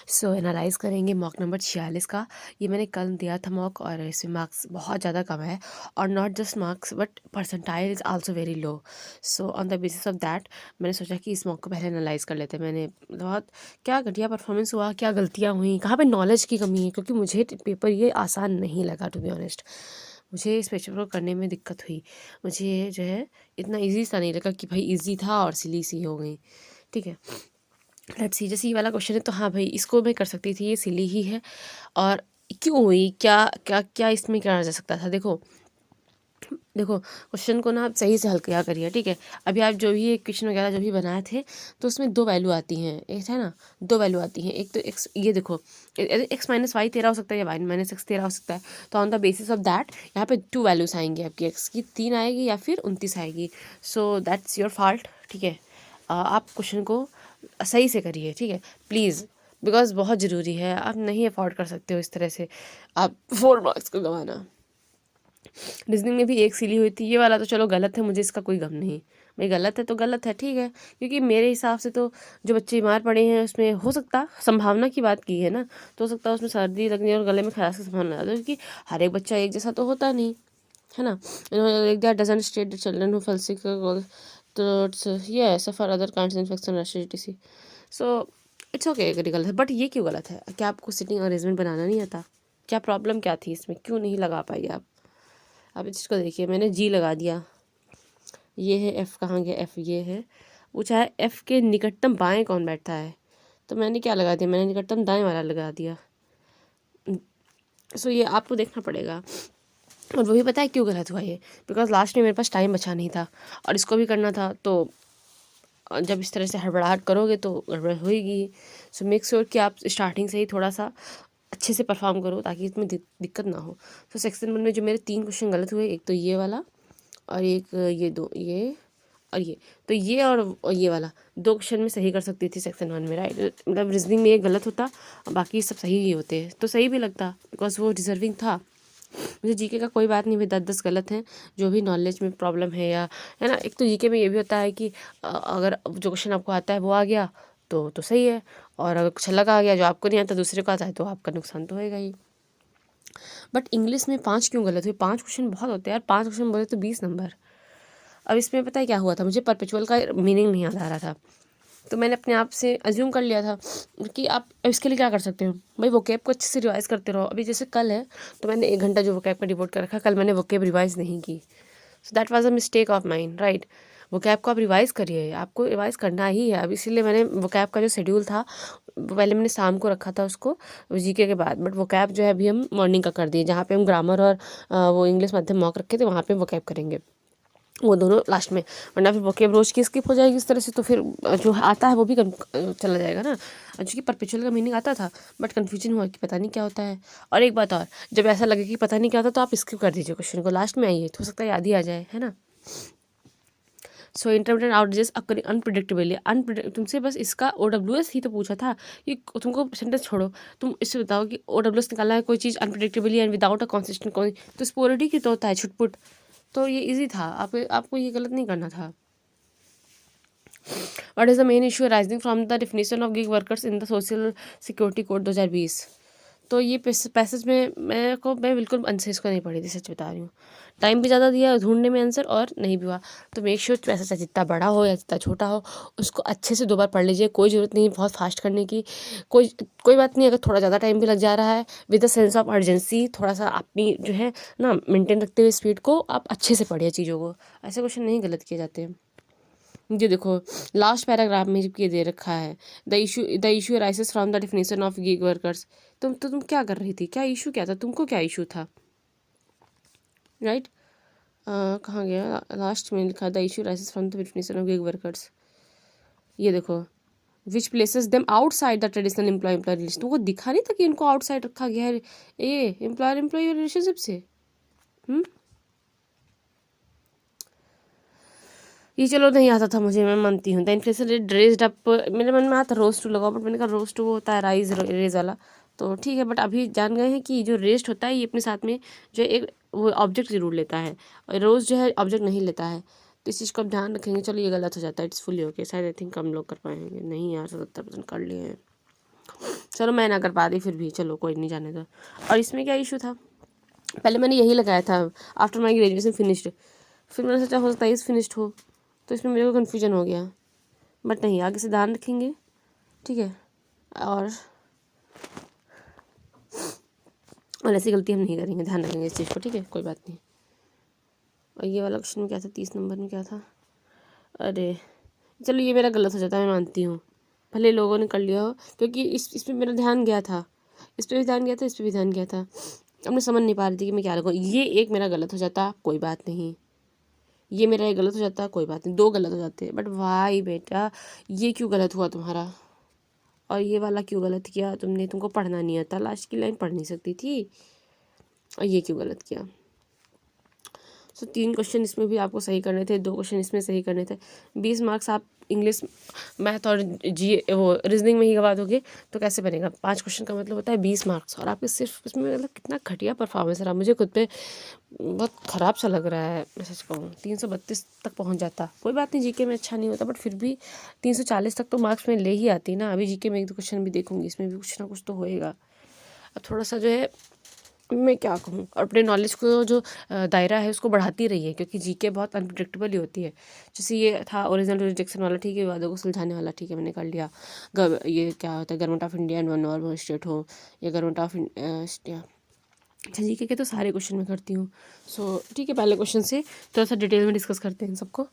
सो analyse करेंगे mock number 46 का। ये मैंने कल दिया था मॉक और इसमें मार्क्स बहुत ज़्यादा कम है और not just marks but percentile is also very low. So on the basis of that मैंने सोचा कि इस मॉक को पहले एनालाइज़ कर लेते हैं। मैंने बहुत क्या घटिया परफॉर्मेंस हुआ, क्या गलतियाँ हुई, कहाँ पे नॉलेज की कमी है, क्योंकि मुझे पेपर ये आसान नहीं लगा टू बी ऑनेस्ट। मुझे इस पेपर को करने में दिक्कत हुई। मुझे जो है इतना ईजी सा नहीं लगा कि भाई ईजी था और सिली सी हो गई। ठीक है, लेट्स सी। जैसे ये वाला क्वेश्चन है तो हाँ भाई इसको मैं कर सकती थी, ये सिली ही है। और क्यों हुई, क्या क्या क्या इसमें करा जा सकता था। देखो देखो क्वेश्चन को ना आप सही से हल किया करिए। ठीक है, अभी आप जो भी क्वेश्चन वगैरह जो भी बनाए थे तो उसमें दो वैल्यू आती हैं, एक है ना, दो वैल्यू आती हैं। एक तो एक्स, ये देखो एक्स माइनस वाई तेरा हो सकता है या वाई माइनस एक्स तेरा हो सकता है। तो on the basis of that यहाँ पे टू वैल्यूज आएंगी आपकी, एक्स की 3 आएगी या फिर 29 आएगी। So that's your fault. ठीक है, आप क्वेश्चन को सही से करिए। ठीक है प्लीज़, बिकॉज बहुत ज़रूरी है। आप नहीं अफोर्ड कर सकते हो इस तरह से आप 4 मार्क्स को गंवाना। रीजनिंग में भी एक सिली हुई थी, ये वाला तो चलो गलत है, मुझे इसका कोई गम नहीं। भाई गलत है तो गलत है, ठीक है, क्योंकि मेरे हिसाब से तो जो बच्चे बीमार पड़े हैं उसमें हो सकता, संभावना की बात की है ना, तो हो सकता है उसमें सर्दी लगने और गले में खराश की संभावना ज़्यादा, क्योंकि हर एक बच्चा एक जैसा तो होता नहीं है ना। Like that doesn't state the children who fell sick तो ये suffer other kinds infection acidity. So it's okay अगर ये गलत है, बट ये क्यों गलत है? क्या आपको सिटिंग अरेंजमेंट बनाना नहीं आता? क्या प्रॉब्लम क्या थी इसमें, क्यों नहीं लगा पाई आप? अब इसको देखिए, मैंने जी लगा दिया, ये है एफ़, कहाँ गया एफ़, ये है। पूछा है एफ़ के निकटतम बाएं कौन बैठता है, तो मैंने क्या लगा दिया, मैंने निकटतम दाएं वाला लगा दिया। सो ये आपको देखना पड़ेगा। और वो भी पता है क्यों गलत हुआ ये, बिकॉज लास्ट में मेरे पास टाइम बचा नहीं था और इसको भी करना था, तो जब इस तरह से हड़बड़ाहट करोगे तो गड़बड़ होएगी। सो मेक श्योर कि आप स्टार्टिंग से ही थोड़ा सा अच्छे से परफॉर्म करो ताकि इसमें दिक्कत ना हो। तो सेक्शन 1 में जो मेरे 3 क्वेश्चन गलत हुए, एक तो ये वाला और एक ये दो, ये और ये, तो ये और ये वाला 2 क्वेश्चन में सही कर सकती थी सेक्शन 1 में, राइट। मतलब रीजनिंग में ये गलत होता और बाकी सब सही ही होते, तो सही भी लगता बिकॉज वो डिजर्विंग था। मुझे जीके का कोई बात नहीं भाई, 10-10 गलत हैं, जो भी नॉलेज में प्रॉब्लम है या है ना। एक तो जीके में ये भी होता है कि अगर जो क्वेश्चन आपको आता है वो आ गया तो सही है, और अगर कुछ अलग आ गया जो आपको नहीं आता दूसरे को आता है तो आपका नुकसान तो होएगा ही। बट इंग्लिश में 5 क्यों गलत हुए? 5 क्वेश्चन बहुत होते हैं यार, 5 क्वेश्चन बोले तो 20 नंबर। अब इसमें पता है क्या हुआ था, मुझे परपेचुअल का मीनिंग नहीं याद आ रहा था, तो मैंने अपने आप से अज्यूम कर लिया था कि आप इसके लिए क्या कर सकते हो भाई, वोकैब को अच्छे से रिवाइज करते रहो। अभी जैसे कल है तो मैंने 1 घंटा जो वोकैब का डिवोट कर रखा, कल मैंने वोकैब रिवाइज नहीं की। So that was a mistake of mind, right. Vocab को आप रिवाइज करिए, आपको रिवाइज करना ही है। अब इसीलिए मैंने वोकैब का जो शेड्यूल था वो पहले मैंने शाम को रखा था उसको जीके के बाद, बट वोकैब जो है अभी हम मॉर्निंग का कर दिए, जहाँ पे हम ग्रामर और वो इंग्लिश मध्यम मॉक रखे थे वहाँ पे वोकैब करेंगे, वो दोनों लास्ट में। वरना फिर वोकेब रोज की स्किप हो जाएगी इस तरह से, तो फिर जो आता है वो भी चला जाएगा ना। जो कि परपेचुअल का मीनिंग आता था बट कन्फ्यूजन हुआ कि पता नहीं क्या होता है। और एक बात और, जब ऐसा लगे कि पता नहीं क्या होता तो आप स्किप कर दीजिए क्वेश्चन को, लास्ट में आइए तो हो सकता है याद ही आ जाए, है ना। सो इंटरमीडिएट आउटेजेस अकरिंग अनप्रिडिक्टेबली, तुमसे बस इसका OWS ही तो पूछा था कि तुमको सेंटेंस छोड़ो, तुम इससे बताओ कि OWS निकालना है कोई चीज़ अनप्रिडिक्टेबली एंड विदाउट अ कंसिस्टेंट कोई, तो स्पोरिटी की तो होता है छुटपुट। तो ये इजी था, आपको ये गलत नहीं करना था। What is the main issue arising from the definition of gig workers in the Social Security Code 2020? तो ये पैसेज में मैं बिल्कुल आंसर इसको नहीं पढ़ी थी, सच बता रही हूँ। टाइम भी ज़्यादा दिया ढूंढने में आंसर और नहीं भी हुआ। तो मेक श्योर पैसेज चाहे जितना बड़ा हो या जितना छोटा हो उसको अच्छे से 2 बार पढ़ लीजिए। कोई ज़रूरत नहीं बहुत फास्ट करने की, कोई बात नहीं अगर थोड़ा ज़्यादा टाइम भी लग जा रहा है, with the sense of urgency थोड़ा सा अपनी जो है ना मेंटेन रखते हुए स्पीड को आप अच्छे से पढ़िए चीज़ों को। ऐसे क्वेश्चन नहीं गलत किए जाते हैं। ये देखो लास्ट पैराग्राफ में ये दे रखा है, the issue arises from the definition of gig workers. तुम क्या कर रही थी, क्या इशू क्या था, तुमको क्या इशू था, राइट। कहाँ गया, लास्ट में लिखा the issue arises from the definition of gig workers. ये देखो which places them outside the traditional employ relation. तुमको दिखा नहीं था कि इनको आउटसाइड रखा गया है ये एम्प्लॉयर एम्प्लॉय रिलेशनशिप से। ये चलो नहीं आता था मुझे, मैं मानती हूँ। The inflation rate raised up, मेरे मन में आता रोज टू लगाओ, बट मैंने कहा रोज टू वो होता है राइज रेज वाला, तो ठीक है। बट अभी जान गए हैं कि जो रेस्ट होता है ये अपने साथ में जो एक वो ऑब्जेक्ट जरूर लेता है, और रोज जो है ऑब्जेक्ट नहीं लेता है, तो इस चीज़ को आप ध्यान रखेंगे। चलो ये गलत हो जाता है, इट्स फुली ओके। शायद आई थिंक कम लोग कर पाएंगे, नहीं यार 77% कर लिए हैं। चलो मैं ना कर पाती, फिर भी चलो कोई नहीं, जाने दो। और इसमें क्या इशू था, पहले मैंने यही लगाया था आफ्टर माई ग्रेजुएशन फिनिश्ड, फिर मैंने सोचा हो सकता है इस फिनिश्ड हो, तो इसमें मेरे को कन्फ्यूजन हो गया। बट नहीं, आगे से ध्यान रखेंगे, ठीक है। और ऐसी गलती हम नहीं करेंगे, ध्यान रखेंगे इस चीज़ को, ठीक है, कोई बात नहीं। और ये वाला क्वेश्चन में क्या था, 30 नंबर में क्या था, अरे चलो ये मेरा गलत हो जाता है, मैं मानती हूँ, भले लोगों ने कर लिया हो, क्योंकि इस पर मेरा ध्यान गया था, इस पर भी ध्यान गया था, इस पर भी ध्यान गया था, अब मैं समझ नहीं पा रही थी कि मैं क्या लगाऊँ। ये एक मेरा गलत हो जाता, कोई बात नहीं, ये मेरा एक गलत हो जाता, कोई बात नहीं, 2 गलत हो जाते, बट भाई बेटा ये क्यों गलत हुआ तुम्हारा, और ये वाला क्यों गलत किया तुमने, तुमको पढ़ना नहीं आता, लास्ट की लाइन पढ़ नहीं सकती थी, और ये क्यों गलत किया। सो 3 क्वेश्चन इसमें भी आपको सही करने थे, 2 क्वेश्चन इसमें सही करने थे। 20 मार्क्स आप इंग्लिश, मैथ और वो रीजनिंग में ही गवा दोगे तो कैसे बनेगा। 5 क्वेश्चन का मतलब होता है 20 मार्क्स, और आपके सिर्फ इसमें मतलब कितना घटिया परफॉर्मेंस रहा, मुझे खुद पे बहुत ख़राब सा लग रहा है। मैं सच कहूँ 332 तक पहुँच जाता, कोई बात नहीं, जीके में अच्छा नहीं होता, बट फिर भी 340 तक तो मार्क्स में ले ही आती ना। अभी जीके में 1-2 क्वेश्चन भी देखूँगी, इसमें भी कुछ ना कुछ तो होएगा। अब थोड़ा सा जो है, मैं क्या कहूँ, और अपने नॉलेज को जो दायरा है उसको बढ़ाती रही है, क्योंकि जीके बहुत अनप्रिडिक्टेबल ही होती है। जैसे ये था ओरिजिनल रिजेक्शन वाला, ठीक है, विवादों को सुलझाने वाला, ठीक है, मैंने कर लिया। ये क्या होता है, government of India and one or more state हो, या गवर्नमेंट ऑफ इंडिया। अच्छा जीके के तो सारे क्वेश्चन मैं करती हूँ। सो ठीक है, पहले क्वेश्चन से थोड़ा सा डिटेल में डिस्कस करते हैं इन सबको।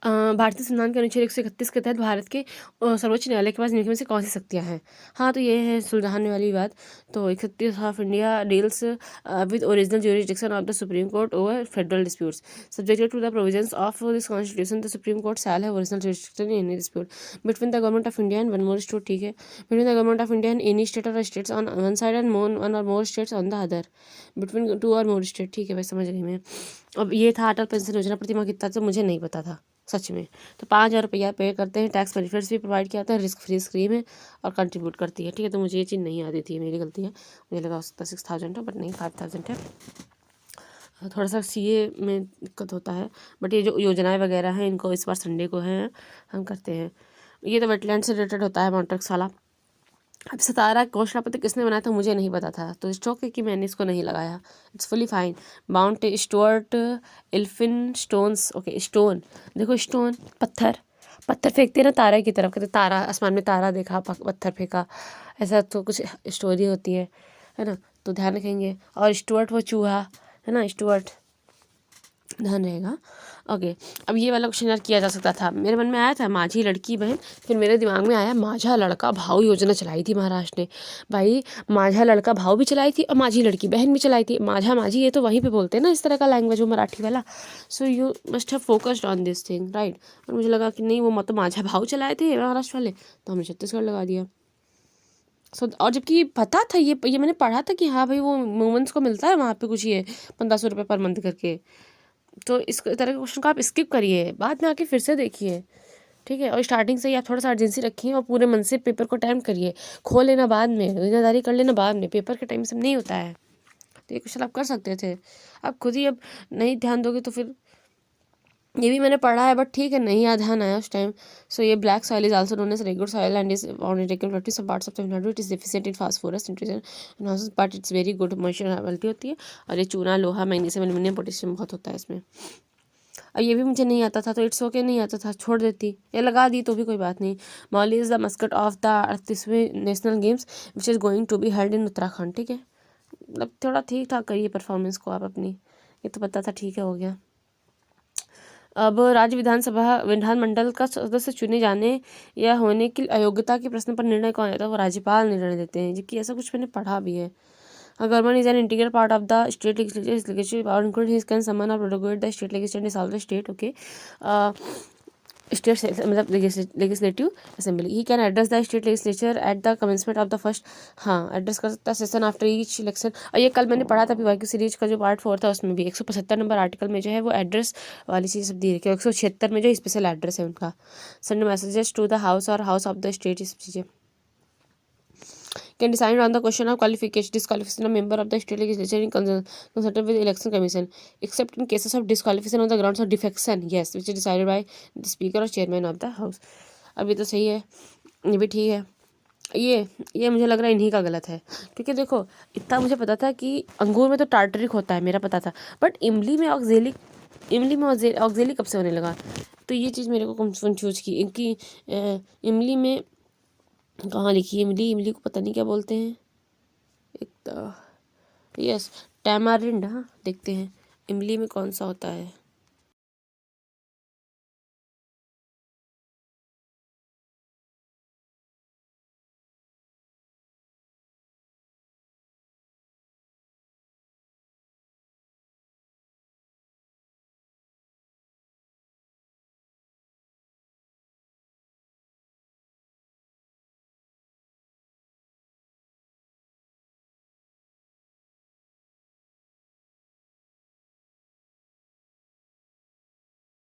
भारतीय संविधान के अनुच्छेद 131 के तहत भारत के सर्वोच्च न्यायालय के पास निम्नलिखित में से कौन सी शक्तियाँ हैं। हाँ, तो ये है सुलझाने वाली बात। तो 31 of India deals with original jurisdiction of the supreme court over federal disputes subjected to the provisions of this constitution. The supreme court shall have original jurisdiction in any dispute between the government of India and one more state, ठीक है, between the government of India and any state or states on one side and one or more states on the other, between 2 or more state, ठीक है भाई, समझ गई मैं। अब ये था अटल पेंशन योजना, प्रतिमाह कितना, तो मुझे नहीं पता था सच में। तो 5,000 रुपया पे करते हैं, टैक्स बेनिफिट्स भी प्रोवाइड किया जाता है, रिस्क फ्री स्कीम है और कंट्रीब्यूट करती है, ठीक है। तो मुझे ये चीज़ नहीं आती थी, मेरी गलती है, मुझे लगा हो सकता है 6,000 है, बट नहीं, 5,000 है। थोड़ा सा सीए में दिक्कत होता है, बट ये जो योजनाएं वगैरह हैं इनको इस बार संडे को हैं, हम करते हैं। ये तो वेटलैंड से रिलेटेड होता है, मॉन्ट्रक्स वाला। अब 17 घोषणा पत्र किसने बनाया था, मुझे नहीं पता था, तो स्टॉक है कि मैंने इसको नहीं लगाया, it's fully fine. Mount Stuart Elphin stones, okay, stone, देखो स्टोन, पत्थर, पत्थर फेंकते हैं ना तारा की तरफ, कहते तारा, आसमान में तारा देखा, पत्थर फेंका, ऐसा तो कुछ स्टोरी होती है ना, तो ध्यान रखेंगे। और स्टुअर्ट वो चूहा है ना, स्टुअर्ट, ध्यान रहेगा। ओके, अब ये वाला क्वेश्चन यार किया जा सकता था, मेरे मन में आया था माझी लड़की बहन, फिर मेरे दिमाग में आया माझा लड़का भाव योजना चलाई थी महाराष्ट्र ने। भाई माझा लड़का भाव भी चलाई थी और माझी लड़की बहन भी चलाई थी। माझा माझी ये तो वहीं पे बोलते हैं ना, इस तरह का लैंग्वेज वो मराठी वाला। So you must have focused on this thing, right. और मुझे लगा कि नहीं, वो तो माझा भाव चलाए थे महाराष्ट्र वाले, तो हमने छत्तीसगढ़ लगा दिया। सो और जबकि पता था, ये मैंने पढ़ा था कि हाँ भाई वो वुमेंस को मिलता है वहाँ पे कुछ, ये 1,500 रुपये पर मंथ करके। तो इस तरह के क्वेश्चन को आप स्किप करिए, बाद में आके फिर से देखिए, ठीक है। और स्टार्टिंग से ही आप थोड़ा सा अर्जेंसी रखिए और पूरे मन से पेपर को अटेम्प्ट करिए, खोल लेना बाद में, दुनियादारी कर लेना बाद में, पेपर के टाइम सब नहीं होता है। तो ये क्वेश्चन आप कर सकते थे, आप खुद ही अब नहीं ध्यान दोगे तो फिर, ये भी मैंने पढ़ा है बट ठीक है, नहीं याद ध्यान आया उस टाइम। सो ये black soil is also known as regular soil and is found in taken some parts of Tamil Nadu. It is deficient in phosphorus nutrition but it's very good moisture होती है। और ये चूना, लोहा, मैग्नीशियम, एल्यूमिनियम, पोटेशियम बहुत होता है इसमें। और ये भी मुझे नहीं आता था, तो इट्स ओके, नहीं आता था छोड़ देती, ये लगा दी तो भी कोई बात नहीं। Mauli is the mascot of the 38वें national games which is going to be held in Uttarakhand, ठीक है। मतलब थोड़ा ठीक ठाक करिए परफॉर्मेंस को आप अपनी, ये तो पता था, ठीक है, हो गया। अब राज्य विधानमंडल का सदस्य चुने जाने या होने की अयोग्यता के प्रश्न पर निर्णय कौन देता है, वो राज्यपाल निर्णय देते हैं, जबकि ऐसा कुछ मैंने पढ़ा भी है। Government is an integral part of the state legislature. His legislative power includes he can summon or prorogate the state legislature and dissolve the state. Okay, state मतलब legislative assembly. He can address the state legislature at the commencement of the first, हाँ address कर सकता है session after each election. और ये कल मैंने पढ़ा था पीवाईक्यू सीरीज का जो पार्ट 4 था, उसमें भी 175 नंबर आर्टिकल में जो है वो एड्रेस वाली चीज़ सब दी रखी है। 176 में जो स्पेशल एड्रेस है उनका, send messages to the house और हाउस ऑफ द स्टेट, इस चीज़ें can decide on the question of qualification disqualification of member of the state legislature in consultation with election commission except in cases of disqualification on the grounds of defection, yes, which is decided by the speaker or chairman of the house। अब ये तो सही है, ये भी ठीक है। ये मुझे लग रहा है इन्हीं का गलत है, क्योंकि देखो इतना मुझे पता था कि अंगूर में तो टार्टरिक होता है, मेरा पता था, बट इमली में कब से होने लगा? तो ये चीज़ मेरे को कंफ्यूज की कि इमली में कहाँ लिखी है इमली? इमली को पता नहीं क्या बोलते हैं, एक तो यस टैमारिंड। हाँ देखते हैं इमली में कौन सा होता है।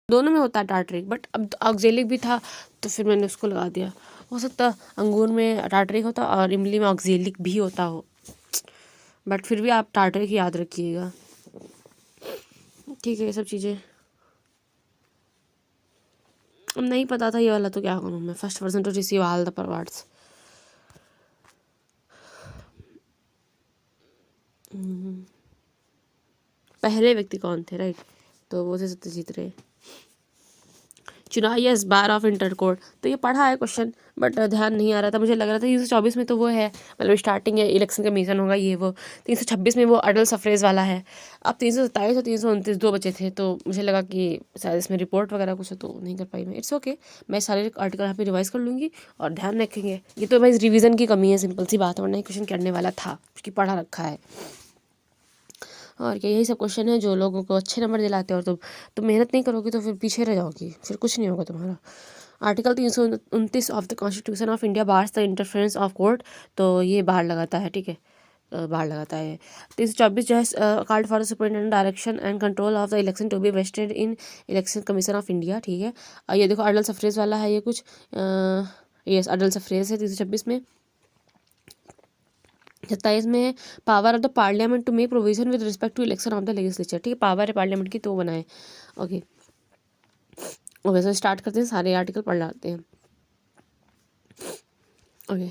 दोनों में होता है टार्टरिक, बट अब ऑक्जेलिक भी था तो फिर मैंने उसको लगा दिया। हो सकता अंगूर में टार्टरिक होता और इमली में ऑक्जेलिक भी होता हो, बट फिर भी आप टार्टरिक याद रखिएगा। ठीक है, ये सब चीज़ें अब नहीं पता था ये वाला, तो क्या करूँ मैं। First person to receive all the awards. पहले व्यक्ति कौन थे, राइट? तो वो थे सत्यजीत रे। चुनाव, yes, bar of inter code. तो ये पढ़ा है क्वेश्चन, बट ध्यान नहीं आ रहा था। मुझे लग रहा था 324 में तो वो है, मतलब स्टार्टिंग है, इलेक्शन कमीशन होगा ये वो। 326 में वो अडल सफरेज वाला है। अब 327 और 329 दो बचे थे, तो मुझे लगा कि शायद इसमें रिपोर्ट वगैरह कुछ है, तो नहीं कर पाई मैं। इट्स ओके, मैं सारे आर्टिकल यहाँ पे रिवाइज कर लूँगी और ध्यान रखेंगे। ये तो भाई रिविजन की कमी है, सिंपल सी बात है, वरना क्वेश्चन करने वाला था उसकी पढ़ा रखा है। और क्या, यही सब क्वेश्चन है जो लोगों को अच्छे नंबर दिलाते हैं, और तुम मेहनत नहीं करोगी तो फिर पीछे रह जाओगी, फिर कुछ नहीं होगा तुम्हारा। Article 329 of the constitution of India bars the interference of court. तो ये बाहर लगाता है, ठीक है, बाहर लगाता है। 324 जो है, card for the superintendent direction and control of the election to be vested in election commission of India, ठीक है। ये देखो अडल सफरेज वाला है, ये कुछ यस अडल सफरेज है 326 में। 27 में power of the parliament to make provision with respect to election of the legislature, ठीक है, पावर है पार्लियामेंट की तो बनाए। ओके ओके, सो स्टार्ट करते हैं, सारे आर्टिकल पढ़ लाते हैं। ओके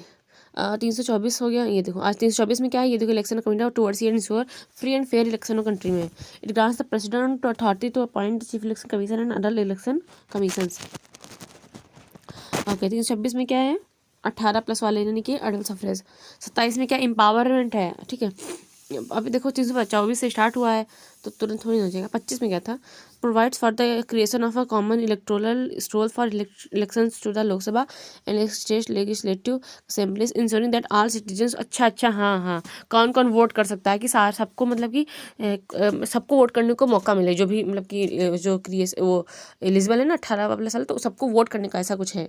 324 हो गया। ये देखो आज 324 में क्या है, ये देखो election commission towards and ensure free and fair election of country में। It grants the president authority to appoint chief election commission and other election commissions. Okay 326 में क्या है, 18+ वाले यानी कि अडल सफरेज। 27 में क्या एम्पावरमेंट है, ठीक है। अभी देखो 324 से स्टार्ट हुआ है तो तुरंत थोड़ी हो जाएगा। 25 में क्या था, provides for the creation of a common electoral stroll for elections to the Lok Sabha and state legislative assemblies ensuring that all citizens. अच्छा हाँ हाँ, कौन कौन वोट कर सकता है कि सार सबको, मतलब कि सबको वोट करने को मौका मिले, जो भी मतलब कि जो क्रिएस वो एलिजिबल है ना 18+ साल, तो सबको वोट करने का ऐसा कुछ है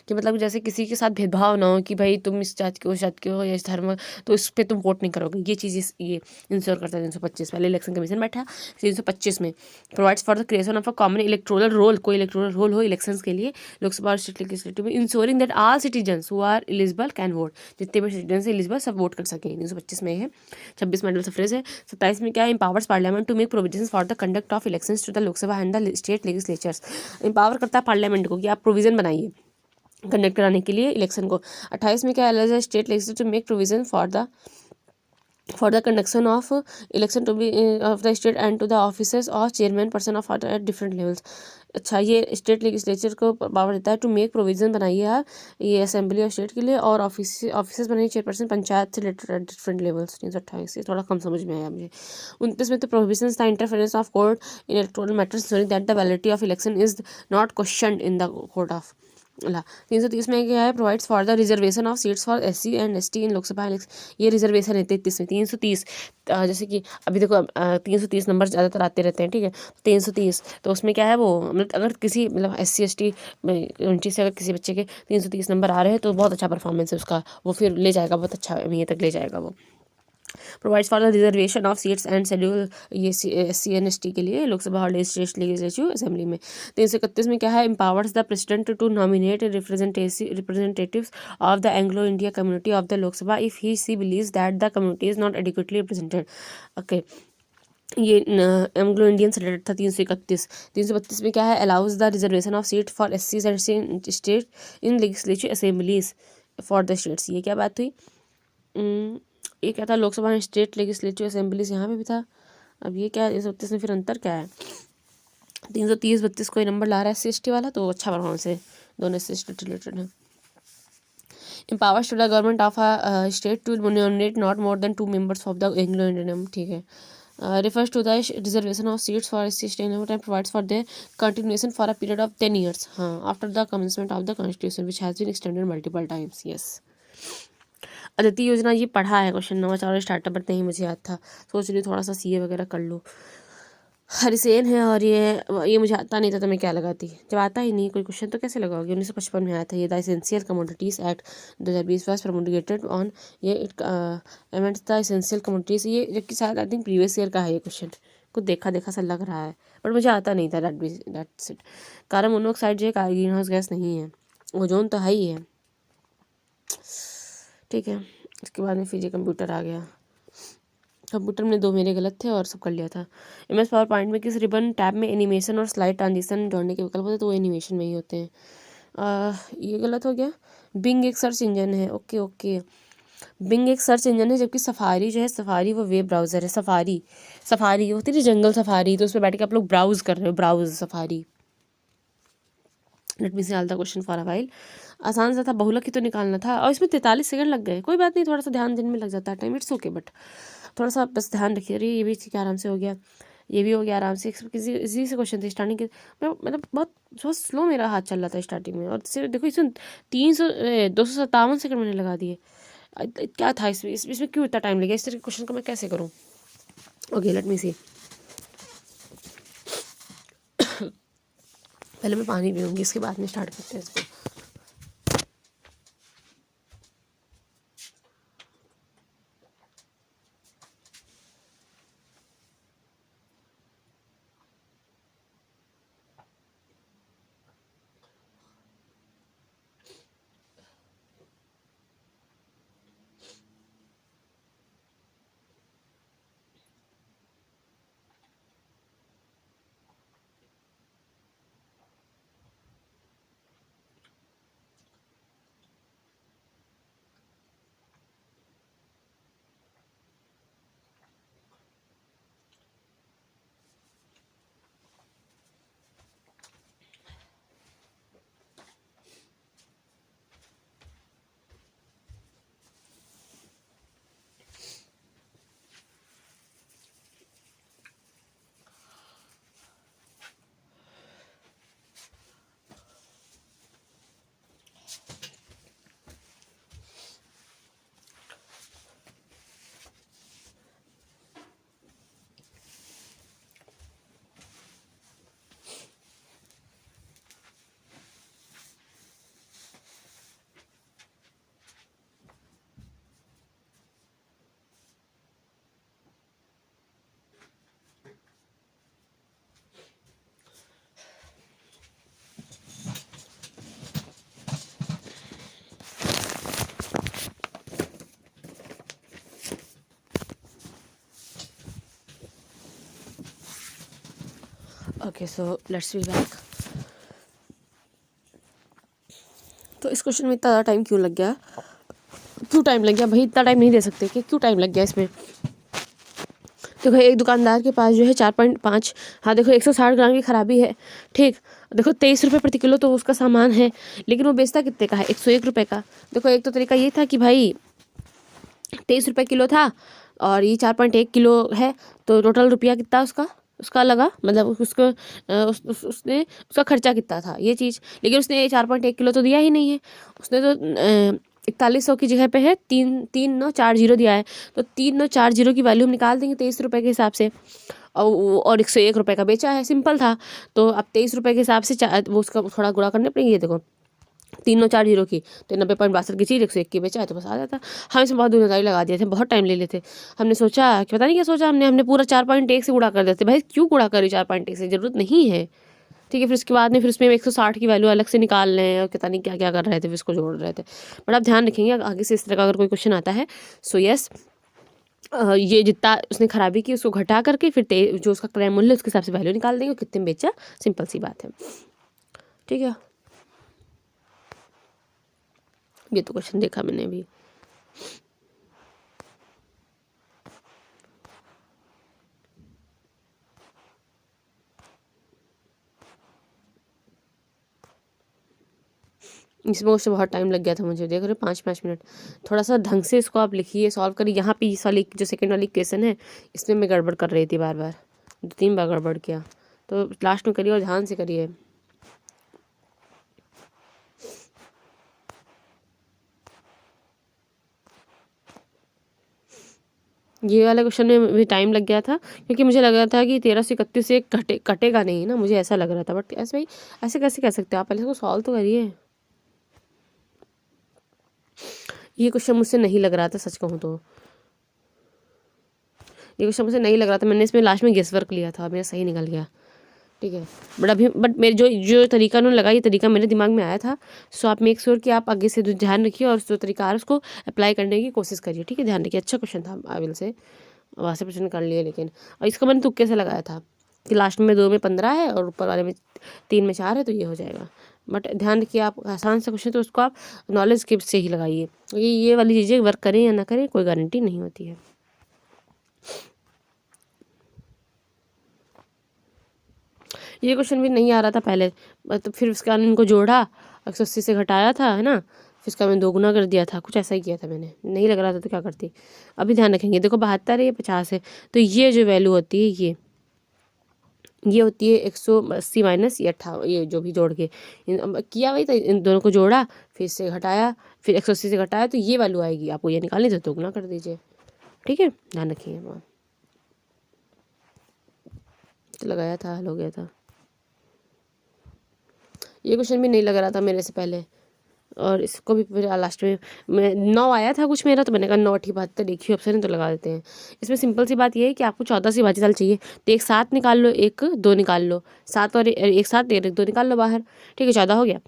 कि मतलब जैसे किसी के साथ भेदभाव ना हो कि भाई तुम इस जात के हो, उस जात के हो या इस धर्म, तो इस पर तुम वोट नहीं करोगे। ये चीज़ ये इंश्योर करता है 325 पहले इलेक्शन कमीशन बैठा। 325 में provides for the creation of a common electoral roll, कोई इलेक्टोरल रोल हो इलेक्शंस के लिए लोकसभा और स्टेट लेजिस्लेटिव में, ensuring that all citizens who are eligible can vote, जितने भी सिटीजन एलिजिबल सब वोट कर सकें। 325 में है। 26 में अडल सफरेज है। 27 में क्या है, empowers parliament to make provision for the conduct of elections to the Lok Sabha and the state legislatures. Empower करता है पार्लियामेंट को कि आप प्रोविजन बनाइए कंडक्ट कराने के लिए इलेक्शन को। 28 में क्या है, state legislature to make provision for the conduction of election to be of the state and to the officers or chairman person of at different levels. अच्छा, ये स्टेट लेजिस्लेचर को पावर देता है टू मेक प्रोविजन बनाइए आप ये assembly of state के लिए, और ऑफिसर्स बनाइए चेयरपर्सन पंचायत से रिलेटेड एट डिफरेंट लेवल्स। 328 से थोड़ा कम समझ में आया मुझे। 29 में तो प्रोविजन था interference of court in electoral matters so that the validity of election is not question in the court of law. 330 में क्या है, provides for the reservation of seats for SC and ST in Lok Sabha election. ये reservation है 33 में। 330 जैसे कि अभी देखो 330 नंबर ज़्यादातर आते रहते हैं, ठीक है। 330 तो उसमें क्या है, वो मतलब अगर किसी मतलब SC ST उनकी से अगर किसी बच्चे के 330 नंबर आ रहे हैं तो बहुत अच्छा परफॉर्मेंस है उसका, वो फिर ले जाएगा, बहुत अच्छा ये तक ले जाएगा वो। Provides for the reservation of seats and schedule, ये SC एंड ST के लिए लोकसभा और स्टेट लेजिस्लेटिव असेंबली में। 331 में क्या है, empowers the president to nominate representatives of the Anglo India community of the Lok Sabha if he she believes that the community is not adequately represented. Okay ये Anglo Indian से related था। 331 में क्या है, allows the reservation of seat for SCs and state in legislative assemblies for the states. ये क्या बात हुई, ये क्या था, लोकसभा में स्टेट लेजिस्लेटिव असेंबलीज यहाँ पे भी था। अब ये क्या है, 332 में फिर अंतर क्या है। 330-32 कोई नंबर ला रहा है SC/ST वाला, तो अच्छा परफॉर्मेंस है, दोनों SC/ST रिलेटेड है। empowers to the government of a state to nominate not more than 2 members of the Anglo-Indian, ठीक है। refers to the reservation of seats for SC/ST and provides for their continuation for a period of 10 years, हाँ, after the commencement of the constitution which has been extended multiple times, yes। Aditi योजना ये पढ़ा है, question number 4 startup पर नहीं मुझे याद था, सोच रही थोड़ा सा CA वगैरह कर लूँ। हरिसेन है, और ये मुझे आता नहीं था तो मैं क्या लगाती, जब आता ही नहीं कोई क्वेश्चन तो कैसे लगाओगे। 1955 में आया था ये, the essential commodities act 2020 was promulgated on ये it amends the essential commodities, ये जबकि शायद आई थिंक प्रीवियस ईयर का है ये क्वेश्चन, कुछ देखा देखा सा लग रहा है, बट मुझे आता नहीं था। That's it. कार्बन मोनोऑक्साइड जो है ग्रीन हाउस गैस नहीं है, ओजोन तो है ही है, ठीक है। इसके बाद में फिर ये कंप्यूटर आ गया, कंप्यूटर में 2 मेरे गलत थे और सब कर लिया था। MS पावर पॉइंट में किस रिबन टैब में एनिमेशन और स्लाइड ट्रांजिशन जोड़ने के विकल्प होते हैं, तो वो एनिमेशन में ही होते हैं। ये गलत हो गया। बिंग एक सर्च इंजन है, ओके ओके, बिंग एक सर्च इंजन है, जबकि सफारी जो है, सफारी वो वेब ब्राउज़र है। सफारी होती है जंगल सफारी, तो उस पर बैठ के आप लोग ब्राउज़ कर रहे हो, ब्राउज़ सफारी। लेट मी से था क्वेश्चन फॉर अ वाइल, आसान सा था, बहुलक ही तो निकालना था, और इसमें 43 सेकंड लग गए, कोई बात नहीं, थोड़ा सा ध्यान देने में लग जाता है टाइम, इट्स ओके, बट थोड़ा सा बस ध्यान रखिए। अरे ये भी ठीक आराम से हो गया, ये भी हो गया आराम से। किसी इजी से क्वेश्चन थे स्टार्टिंग के, मैं मतलब बहुत स्लो मेरा हाथ चल रहा था स्टार्टिंग में, और सिर्फ देखो इसमें 257 सेकंड मैंने लगा दिए। क्या था इसमें क्यों इतना टाइम लगा, इस तरह के क्वेश्चन को मैं कैसे करूँ। ओके लेट मी सी, पहले मैं पानी पीऊँगी, इसके बाद में स्टार्ट करते हैं इसको। Okay so let's be back. तो इस क्वेश्चन में इतना ज़्यादा टाइम क्यों लग गया, क्यों टाइम लग गया भाई, इतना टाइम नहीं दे सकते कि क्यों टाइम लग गया इसमें। देखो एक दुकानदार के पास जो है 4.5, हाँ देखो 160 ग्राम की खराबी है, ठीक। देखो 23 रुपये प्रति किलो तो उसका सामान है, लेकिन वो बेचता कितने का है, 101 रुपये का। देखो एक तो तरीका ये था कि भाई 23 रुपये किलो था और ये 4.1 किलो है, तो टोटल रुपया कितना उसका लगा, मतलब उसने उसका खर्चा कितना था ये चीज़। लेकिन उसने 4.1 किलो तो दिया ही नहीं है, उसने तो 4100 की जगह पे है 3940 दिया है, तो 3940 की वैल्यू हम निकाल देंगे 23 रुपये के हिसाब से, और 101 रुपये का बेचा है, सिंपल था। तो अब 23 रुपये के हिसाब से वो उसका थोड़ा गुणा करने पड़ेंगे। देखो 3940 की, तो 90.62 की चीज़ 101 की बेचा है, तो बस आ जाता। हम इसमें बहुत दुनियादारी लगा दिए थे, बहुत टाइम ले लेते। हमने सोचा कि पता नहीं क्या सोचा हमने पूरा 4.1 से गुणा कर देते। भाई क्यों गुणा करें 4.1 से, ज़रूरत नहीं है, ठीक है। फिर उसके बाद में फिर उसमें 160 की वैल्यू अलग से निकाल रहे हैं और पता नहीं क्या क्या कर रहे थे, फिर इसको जोड़ रहे थे। बट आप ध्यान रखेंगे आगे से इस तरह का अगर कोई क्वेश्चन आता है, सो यस ये जितना उसने खराबी की उसको घटा करके फिर जो उसका क्रय मूल्य उसके हिसाब से वैल्यू निकाल देंगे कितने में बेचा, सिंपल सी बात है। ठीक है, ये तो क्वेश्चन देखा मैंने अभी। इसमें उससे बहुत टाइम लग गया था मुझे, देख रहे हो 5-5 मिनट। थोड़ा सा ढंग से इसको आप लिखिए, सॉल्व करिए। यहाँ पे इस वाली जो सेकंड वाली क्वेश्चन है इसमें मैं गड़बड़ कर रही थी, बार बार 2-3 बार गड़बड़ किया, तो लास्ट में करिए और ध्यान से करिए। ये वाले क्वेश्चन में भी टाइम लग गया था क्योंकि मुझे लग रहा था कि 1331 से कटेगा नहीं ना, मुझे ऐसा लग रहा था। बट ऐसे भाई ऐसे कैसे कह सकते हो आप, पहले इसको सॉल्व तो करिए। ये क्वेश्चन मुझसे नहीं लग रहा था, सच कहूँ तो ये क्वेश्चन मुझे नहीं लग रहा था। मैंने इसमें लास्ट में गेस वर्क लिया था, मेरा सही निकल गया। ठीक है, बट मेरे जो तरीका उन्होंने लगा, ये तरीका मेरे दिमाग में आया था। सो आप मेक श्योर कि आप आगे से ध्यान रखिए और जो तरीका आ रहा है उसको अप्लाई करने की कोशिश करिए। ठीक है, ध्यान रखिए। अच्छा क्वेश्चन था, आविल से वहाँ से प्रश्न कर लिए, लेकिन और इसका मैंने तुक्के से लगाया था कि लास्ट में 2 में 15 है और ऊपर वाले में 3 में 4 है, तो ये हो जाएगा। बट ध्यान रखिए, आप आसान सा क्वेश्चन तो उसको आप नॉलेज के से ही लगाइए। ये वाली चीज़ें वर्क करें या ना करें कोई गारंटी नहीं होती है। ये क्वेश्चन भी नहीं आ रहा था पहले, तो फिर उसके बाद इनको जोड़ा, 180 से घटाया था, है ना, फिर इसका मैंने 2 गुना कर दिया था, कुछ ऐसा ही किया था मैंने। नहीं लग रहा था तो क्या करती। अभी ध्यान रखेंगे, देखो 72 है, ये 50 है, तो ये जो वैल्यू होती है ये होती है 180 माइनस ये 58, ये जो भी जोड़ के किया वही, तो इन दोनों को जोड़ा, फिर इससे घटाया, फिर 180 से घटाया, तो ये वैल्यू आएगी। आपको ये निकालनी तो 2 गुना कर दीजिए। ठीक है, ध्यान रखिए। तो लगाया था, हल हो गया था। ये क्वेश्चन भी नहीं लग रहा था मेरे से पहले, और इसको भी फिर लास्ट में मैं 9 आया था कुछ मेरा, तो मैंने कहा 9 ठीक बात, तो एक ही ऑप्शन है तो लगा देते हैं। इसमें सिंपल सी बात ये है कि आपको 14 सी भाज्यताल चाहिए, तो एक 7 निकाल लो, एक 2 निकाल लो, 7 और एक 7 एक 2 निकाल लो बाहर। ठीक है, 14 हो गया।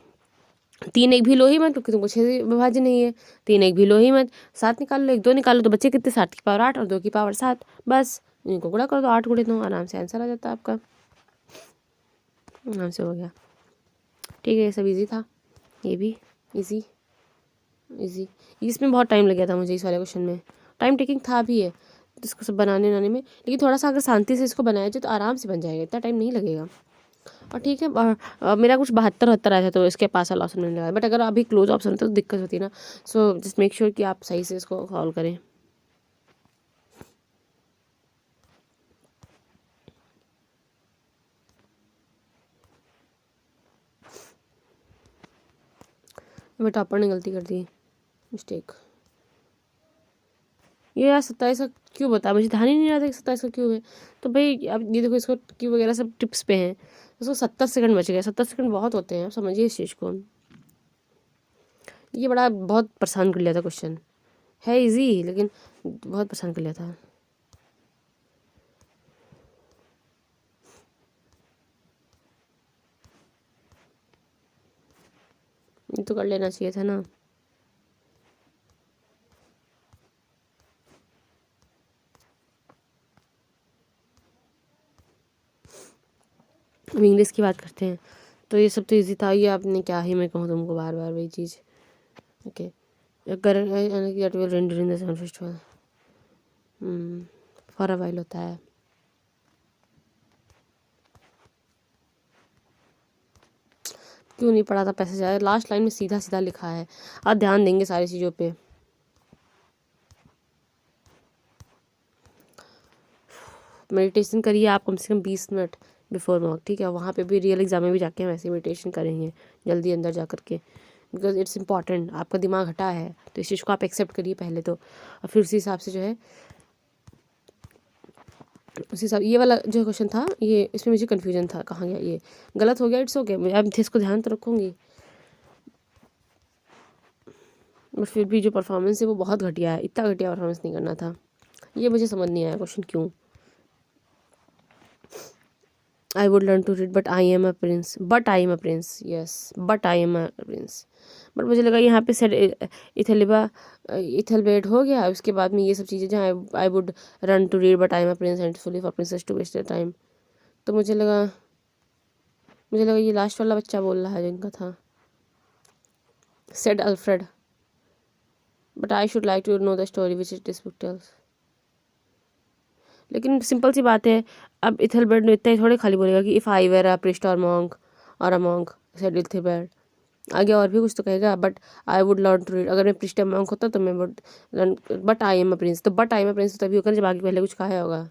3 एक भी लो ही मत क्योंकि तुमको 6 विभाज्य नहीं है। 3 एक भी लो ही मत, 7 निकाल लो, एक 2 निकाल लो, तो बच्चे कितने, 7 की पावर 8 और 2 की पावर 7, बस इनको गुणा कर दो, 8 गुणे 9, आराम से आंसर आ जाता है आपका, आराम से हो गया। ठीक है, ये सब ईजी था, ये भी ईजी। इसमें बहुत टाइम लग गया था मुझे, इस वाले क्वेश्चन में टाइम टेकिंग था भी है, तो इसको सब बनाने में, लेकिन थोड़ा सा अगर शांति से इसको बनाया जाए तो आराम से बन जाएगा, इतना टाइम नहीं लगेगा। और ठीक है, मेरा कुछ 72-73 आया था, तो इसके पास वाला ऑप्शन मैंने लगाया। बट अगर अभी क्लोज ऑप्शन होता तो दिक्कत होती ना, सो जस्ट मेक श्योर कि आप सही से इसको सॉल्व करें। मैं टॉपर ने गलती कर दी, मिस्टेक। ये यार 27 का क्यों बता, मुझे ध्यान ही नहीं रहा था कि 27 का क्यों है। तो भाई अब ये देखो, इसको क्यों वगैरह सब टिप्स पे हैं। इसको 70 सेकंड बच गए, 70 सेकंड बहुत होते हैं, आप समझिए इस चीज़ को। ये बड़ा बहुत परेशान कर लिया था क्वेश्चन, है इजी लेकिन बहुत परेशान कर लिया था। ये तो कर लेना चाहिए था ना। अब इंग्लिश की बात करते हैं, तो ये सब तो इजी था। ये आपने क्या ही मैं कहूँ तुमको, बार बार वही चीज़। Okay, festival for a while होता है। क्यों नहीं पढ़ा था, पैसे जाए, लास्ट लाइन में सीधा सीधा लिखा है। आप ध्यान देंगे सारी चीज़ों पे। मेडिटेशन करिए आप कम से कम 20 मिनट बिफोर मॉक। ठीक है, वहाँ पे भी रियल एग्जाम में भी जाके वैसे मेडिटेशन करेंगे जल्दी अंदर जा करके, बिकॉज इट्स इंपॉर्टेंट। आपका दिमाग हटा है तो इस चीज़ को आप एक्सेप्ट करिए पहले तो, और फिर उसी हिसाब से जो है उसी हिसाब। ये वाला जो क्वेश्चन था, ये इसमें मुझे कन्फ्यूजन था, कहाँ गया, ये गलत हो गया, इट्स ओके, मैं अब इसको ध्यान तो रखूँगी। बट फिर भी जो परफॉर्मेंस है वो बहुत घटिया है, इतना घटिया परफॉर्मेंस नहीं करना था। ये मुझे समझ नहीं आया क्वेश्चन क्यों। I would learn to read, but I am a prince. But I am a prince. Yes, but I am a prince. But मुझे लगा यहाँ पे सेट इथेलिबा इथेलबेट हो गया, उसके बाद में ये सब चीज़ें जहाँ I would run to read but I am a prince and fully for princes to waste time. तो मुझे लगा ये लास्ट वाला बच्चा बोल रहा है जिनका था, said Alfred, but I should like to know the story which it this book tells. लेकिन सिंपल सी बात है, अब इथेलबर्ड ने इतना ही थोड़े खाली बोलेगा कि if I were a priest और अ मॉन्क, सेड इथेलबर्ड। आगे और भी कुछ तो कहेगा, but I would learn to read. अगर मैं प्रिस्ट मॉन्क होता तो मैं would learn, but I am a prince. तो but I am a prince तभी होगा जब आगे पहले कुछ कहा होगा,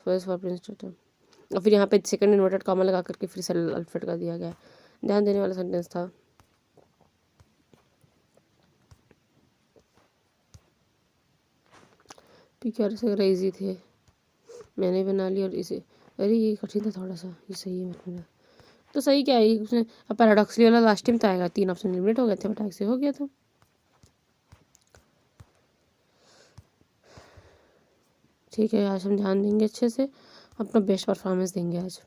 फर्स्ट फॉर प्रिंस टू। और फिर यहाँ पे सेकंड इन्वर्टेड कॉमा लगा करके फिर सेड अल्फ्रेड का दिया गया। ध्यान देने वाला सेंटेंस था। पिक्चर से इजी थे, मैंने बना लिया। और इसे, अरे ये कठिन था थोड़ा सा, ये सही है मेरा। तो सही क्या है उसने, अब पैराडॉक्सली वाला लास्ट टाइम तो आएगा, 3 ऑप्शन एलिमिनेट हो गए थे, बट से हो गया था। ठीक है, आज हम ध्यान देंगे अच्छे से, अपना बेस्ट परफॉर्मेंस देंगे आज।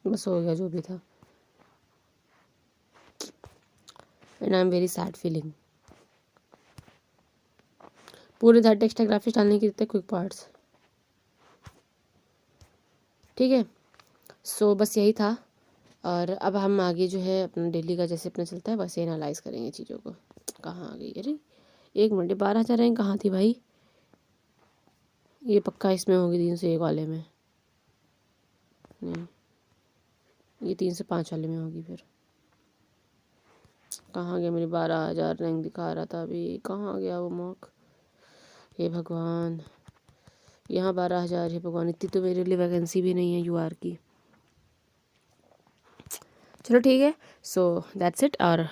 बस हो गया जो भी था। And I am very sad feeling. पूरे दैट टेक्स्ट ग्राफिक्स डालने की देते क्विक पार्ट्स। ठीक है, सो बस यही था। और अब हम आगे जो है अपना डेली का जैसे अपना चलता है वैसे एनालाइज करेंगे चीज़ों को। कहाँ आ गई, अरे 1 मिनट, 12,000 रैंक कहाँ थी भाई? ये पक्का इसमें होगी 301 वाले में, नहीं ये 305 वाले में होगी। फिर कहाँ गया मेरी 12,000 रैंक दिखा रहा था अभी, कहाँ गया वो मॉक? हे भगवान, यहाँ 12,000 है भगवान, इतनी तो मेरे लिए वैकेंसी भी नहीं है यूआर की। चलो ठीक है, सो दैट्स इट। और